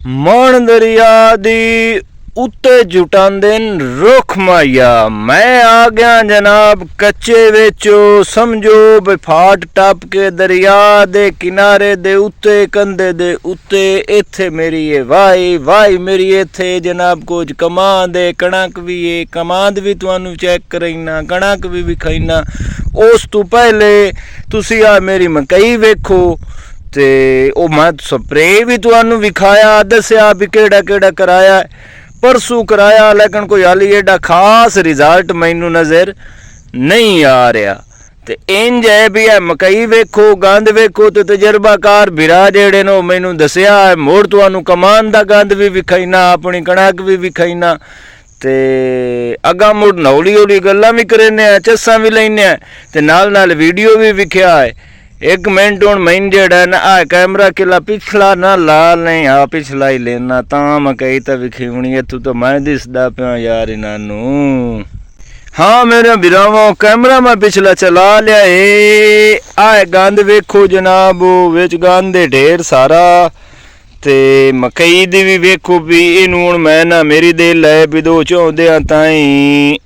ਮਣ ਦਰਿਆ ਦੀ ਉੱਤੇ ਜੁਟਾਂਦੇ ਰੁੱਖ ਮਾਇਆ। मैं आ गया जनाब कच्चे विचो, समझो बई फाट टप के दरिया दे किनारे दे उत्ते कंधे दे उत्ते। इत्थे मेरी ये वाई वाई मेरी इत्थे जनाब कुछ कमां दे कणक भी है, कमांद भी तुहानू चेक करना, कणक भी विखाईना। उस तो पहले तुसी आ मेरी मकई वेखो ते ओ मैं स्प्रे भी तुहानू विखाया, दस्या भी केड़ा केड़ा कराया परसों कराया, लेकिन कोई हाली एडा खास रिजल्ट मैनू नज़र नहीं आ रहा। ते इंज है भी है मकई वेखो गंद वेखो तो तजर्बाकार बिरा जेड़े ने मैनू दसिया है। मुड़ तुहानू कमान दा गंद भी विखाईना, अपनी कणक भी विखाईना ते अगा मुड़ नौली हौली गल्लां भी करेने, चस्सां भी लैने ते नाल नाल वीडियो भी विख्या है। एक मिनट हूँ मैन जेड़ा ना आ कैमरा किला पिछला ना लाल नहीं, आ पिछला ही लेना ता मकई तो विखीवनी है। तू तो मैं दिसदा पिया यार इन्हानू। हाँ मेरे बिरावो कैमरा मैं पिछला चला लिया है। आ गंद वेखो जनाब, विच गंद दे ढेर सारा ते मकई दी भी वेखो भी। इनू हुण मैं ना मेरी दिल है भी दो चौंदे ताईं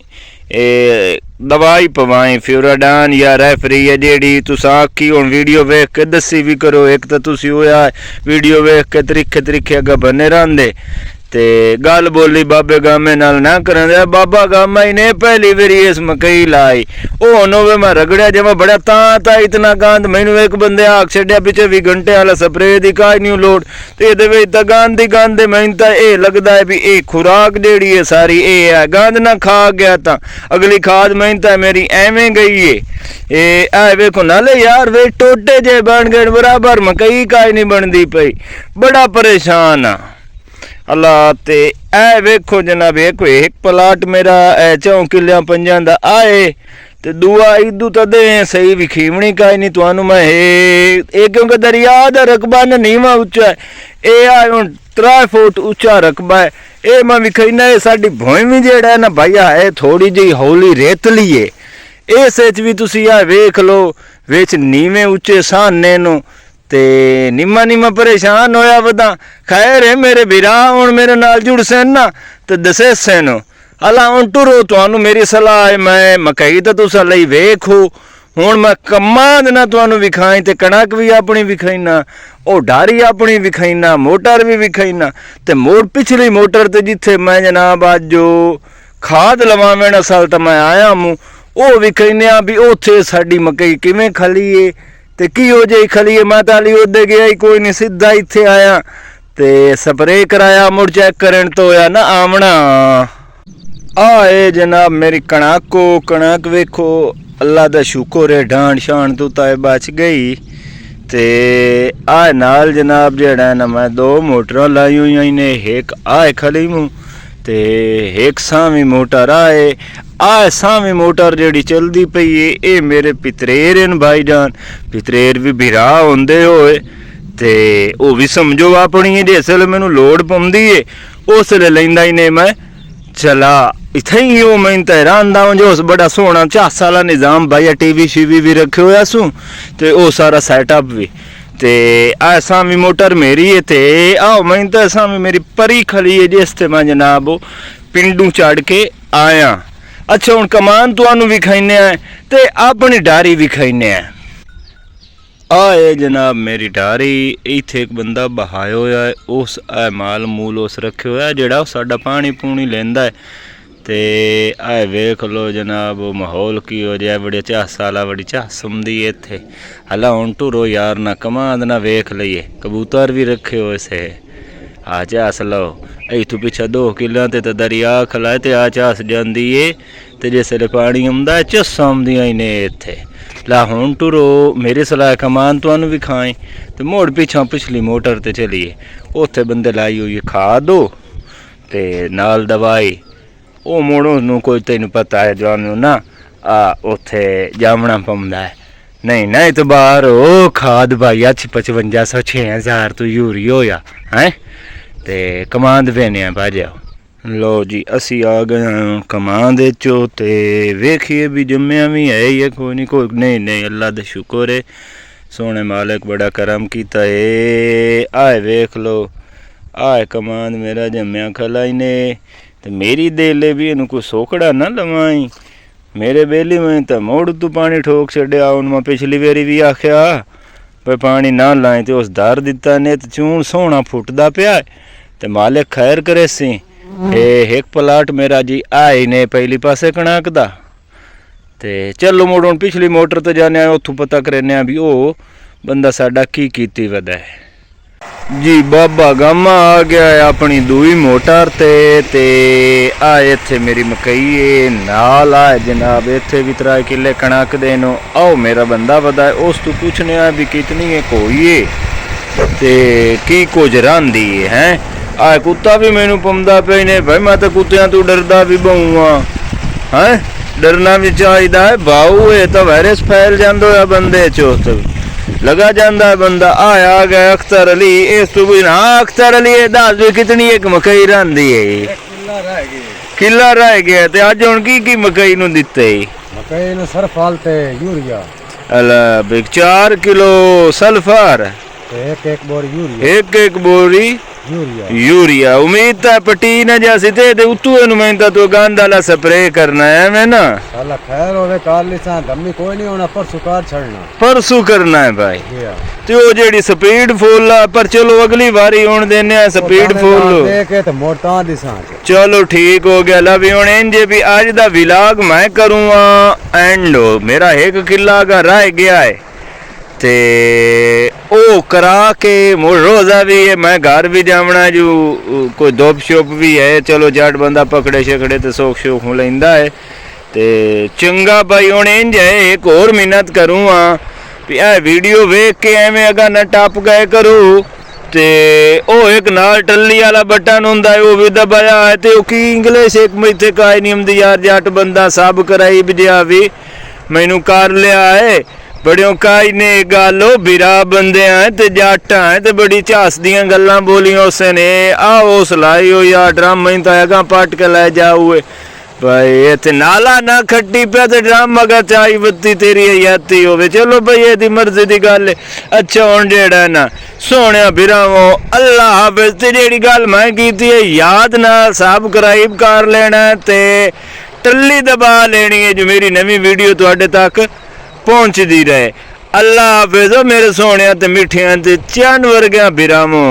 दवाई पवाएं फ्यूराडान या रेफरी है जेड़ी तुस आखी हुण वीडियो वेख के दसी भी करो। एक तो तुसी होया वीडियो वेख के तरीके तरीके अगर बने रहिंदे ते गल बोली बाबे गामे नाल ना करन दे। बाबा गामा ही ने पहली बारी इस मकई लाई, ओ होवे मैं रगड़िया जमा बड़ा ता इतना गंद। मैनू एक बंदे आख छड्या पिछे 20 घंटे वाला स्प्रे दी काई नहीं लोड ते इहदे विच तां गंद ही गंद है। मैनू तां इह लगदा है भी इह खुराक जेहड़ी है सारी इह है, गंद ना खा गया तां अगली खाद मैनू तां मेरी एवें गई है। ए वेखो नाले यार वे टोटे जे बन गए बराबर, मकई काई नहीं बनदी पई, बड़ा परेशान आ अल्लाह। ते ए वेखो जनाब एक प्लाट मेरा 4 किलियां 5 दा आए ते दूआ इदू तदे सही विखीवनी काई नहीं तुहानू मैं क्योंकि दरिया दा रकबा नीवा उच्चा है। ए आ हुण 3 फुट उच्चा रकबा है। ए मैं विखाईना साडी भूमि जेड़ा है ना भैया है थोड़ी जी हौली रेतली है। इस भी तुसी आ वेख लो विच नीवे उच्चे साने नु ते निम्मा निम्मा परेशान होया बदा। खैर है मेरे बिरा हुण मेरे नाल जुड़ सन ना ते दसे सन अला हुण टुरो तुहानू मेरी सलाह है। मैं मकई तो तुसा लई वेखो, हुण मैं कमां ना तुहानू विखाई ते कणक भी अपनी विखाईना, ओ डारी अपनी विखाईना, मोटर भी विखाईना ते मोड़ पिछली मोटर ते जिथे मैं जनाब अज जो खाद लवावेण असल तो मैं आया हूँ ओ विखाईने भी उत्थे साडी मकई किवें खली है ते की हो जाई खली है। मैं ताली उदे गया ही कोई नहीं, सीधा इत्थे आया ते स्प्रे कराया, मुड़ चेक करन तो होया ना आमना। जनाब मेरी कणक वेखो अल्लाह दा शुक्र है ढांड शान तो ताए बच गई। ते नाल जनाब जेड़ा है ना मैं 2 मोटरां लाई हुई ने, एक खली मूँ ते एक सावी मोटर सावी मोटर जेड़ी चलदी पई है ये मेरे पितरेर न भाईजान। पितरेर भी बिरा होंदे होए ते ओ भी समझो अपनी है। जिसले मैनू लोड़ पौंदी है उसले लैंदा ही ने मैं चला इत्थे ही। ओ मैं तो हैरान दा जो बड़ा सोहना झास वाला निज़ाम भाई, टीवी शीवी भी रखे होया सू ते ओ सारा सैटअप भी ते सामी मोटर मेरी है। ते आओ मैं तो सामी मेरी परी खली है जिस मैं जनाब पिंडू चढ़ के आया। अच्छा हुण कमान तुहानू विखाईने ते अपनी डारी विखाईने जनाब मेरी डारी। इत्थे एक बंदा बहाया होया है, उस माल मूल उस रखे होया जेड़ा साडा पानी पूनी लेंदा है। ते वेख लो जनाब माहौल की हो जाए, बड़े झास वाला बड़ी झास हुंदी है इत्थे। हला हुण टुरो यार ना कमांद ना वेख लईए, कबूतर भी रखे हुए से आ झास लो। इथों पिछा 2 किलियां ते दरिया खलाए ते आ झास जांदी है ते जिसले पानी आउंदा है झस्सां आउंदियां ही ने इत्थे। ला हुण टुरो मेरी सलाह कमान तुहानू विखाएं ते मोड़ पिछा पिछली मोटर ते चलीए। उत्थे बंदे लाई हुई खाद हो ते नाल दवाई ओ मोड़ नू कोई तैनू पता है जानू ना उत्थे जामना पौंदा है। नहीं ना तो बाहर ओ खाद भाई 5500 6000 तो यूरी होया है ते कमांद वेने बाजा। लो जी असी आ गए कमांद चो ते वेखिए भी जम्मिया भी है ही कोई नहीं अल्लाह दा शुक्र है सोने मालिक बड़ा करम कीता है। आए वेख लो ਆਹ ਕਮਾਂਦ ਮੇਰਾ ਜੰਮਿਆ ਖਲਾ ਹੀ ਨੇ ਤੇ ਮੇਰੀ ਦੇਲੇ ਵੀ ਇਹਨੂੰ ਕੋਈ ਸੋਕੜਾ ਨਾ ਲਵਾਈ। ਮੇਰੇ ਬੇਲੀ ਮੈਂ ਤਾਂ ਮੋੜ ਤੂੰ ਪਾਣੀ ਠੋਕ ਛੱਡਿਆ। ਹੁਣ ਮੈਂ ਪਿਛਲੀ ਵਾਰੀ ਵੀ ਆਖਿਆ ਵੀ ਪਾਣੀ ਨਾ ਲਾਏ ਤੇ ਉਸ ਦਰ ਦਿੱਤਾ ਨੇ ਤੇ ਚੂਣ ਸੋਹਣਾ ਫੁੱਟਦਾ ਪਿਆ ਤੇ ਮਾਲਿਕ ਖੈਰ ਕਰੇ ਸੀ। ਇਹ ਇੱਕ ਪਲਾਟ ਮੇਰਾ ਜੀ ਆਏ ਨੇ ਪਹਿਲੀ ਪਾਸੇ ਕਣਕ ਦਾ ਤੇ ਚਲੋ ਮੁੜ ਹੁਣ ਪਿਛਲੀ ਮੋਟਰ ਤੇ ਜਾਣੇ ਆ, ਉੱਥੋਂ ਪਤਾ ਕਰਨੇ ਆ ਵੀ ਉਹ ਬੰਦਾ ਸਾਡਾ ਕੀ ਕੀਤੀ ਵਦਾ ਹੈ ਜੀ। ਬਾਬਾ ਗਾਮਾ ਆ ਗਿਆ ਹੈ ਆਪਣੀ ਦੂਈ ਮੋਟਰ ਤੇ ਆ ਇੱਥੇ ਮੇਰੀ ਮਕਈ ਨਾਲ ਆ ਜਨਾਬ। ਇੱਥੇ ਵੀ 3 ਕਿੱਲੇ ਕਣਕ ਦੇ ਨੂੰ ਆਓ ਮੇਰਾ ਬੰਦਾ ਵਦਾ ਹੈ। ਉਸ ਤੋਂ ਪੁੱਛਨੇ ਆ ਵੀ ਕਿਤਨੀ ਹੈ ਕੋਈ ਤੇ ਕੀ ਕੁਝ ਰਾਂਦੀ ਹੈ। ਆ ਕੁੱਤਾ ਵੀ ਮੈਨੂੰ ਪੰਦਾ ਪਏ ਨੇ ਭਾਈ, ਮੈਂ ਤਾਂ ਕੁੱਤਿਆਂ ਤੋਂ ਡਰਦਾ ਵੀ ਬਹੁਆ ਹੈ। ਡਰਨਾ ਵੀ ਚਾਹੀਦਾ ਹੈ ਬਾਊ, ਇਹ ਤਾਂ ਵਾਇਰਸ ਫੈਲ ਜਾਂਦਾ ਹੋਇਆ ਬੰਦੇ ਚੋਂ लगा जाता है बंदा। आ गया अख्तर अली। इस तो ना अख्तर अली दस भी कितनी एक मकई रही है? किला रह गया ते अज हुण की मकई नूं दित्ते? मकई नूं सरफाल ते यूरिया। अला 4 किलो सल्फर एक बोरी यूरिया। एक बोरी यूरिया। उम्मीद था पटी न जासी ते उतू एनु मैं तो गंद वाला स्प्रे करना है मैं ना। साला खैर होवे काल लिसा धम्मी कोई नहीं होना, परसों कार छड़ना। परसों करना है भाई ते ओ जेडी स्पीड फुल पर चलो अगली बारी होण देने आ स्पीड फुल देखे तो मोटा दिसा। चलो ठीक हो गया। ला भी हुण इंजे भी आज दा व्लॉग मैं करूंगा एंड मेरा 1 किला का रह गया है ते ओ करा के मोर रोजा भी है। मैं घर भी जावना जो कोई दोप शोप भी है। चलो जट बंदा पकड़े शकड़े तो सोख शोख लैंदा है ते चंगा भाई। हुण इंज है एक होर मिन्नत करूँगा भी आ वीडियो वेख के एवें अगा ना टप गए करो ते ओ एक नाल टल्ली वाला बटन हुंदा है वो भी दबाया है ते ओ की इंग्लिश एक मैथे काई नहीं हुंदी यार। जट बंदा सब कराई बजिया भी मैनू कर लिया है बड़ियों काई ने गल बिरा बंदे हैं ते जाटा है ते बड़ी झास दियां गल्लां बोलियां उस ने। आओ सलाई हो या ड्रम मैं तो अगा पट के ले जाओ भाई। इत्थे नाला ना खट्टी पे ते ड्रम अगर चाई बत्ती तेरी हयाती होवे। चलो भाई ये मर्जी दी गल है। अच्छा हुण जेड़ा ना सोहणिया बिरावो अल्लाह हाफिज़। ते जेड़ी गल मैं कीती है याद नाल सबस्क्राइब कर लेना ते टल्ली दबा लेनी है जो मेरी नवी वीडियो तुहाडे तक पहुंचती रहे। अल्लाह हाफिज़ मेरे सोहणिया ते मिठियां ते चंद वर्गियां बिरावो।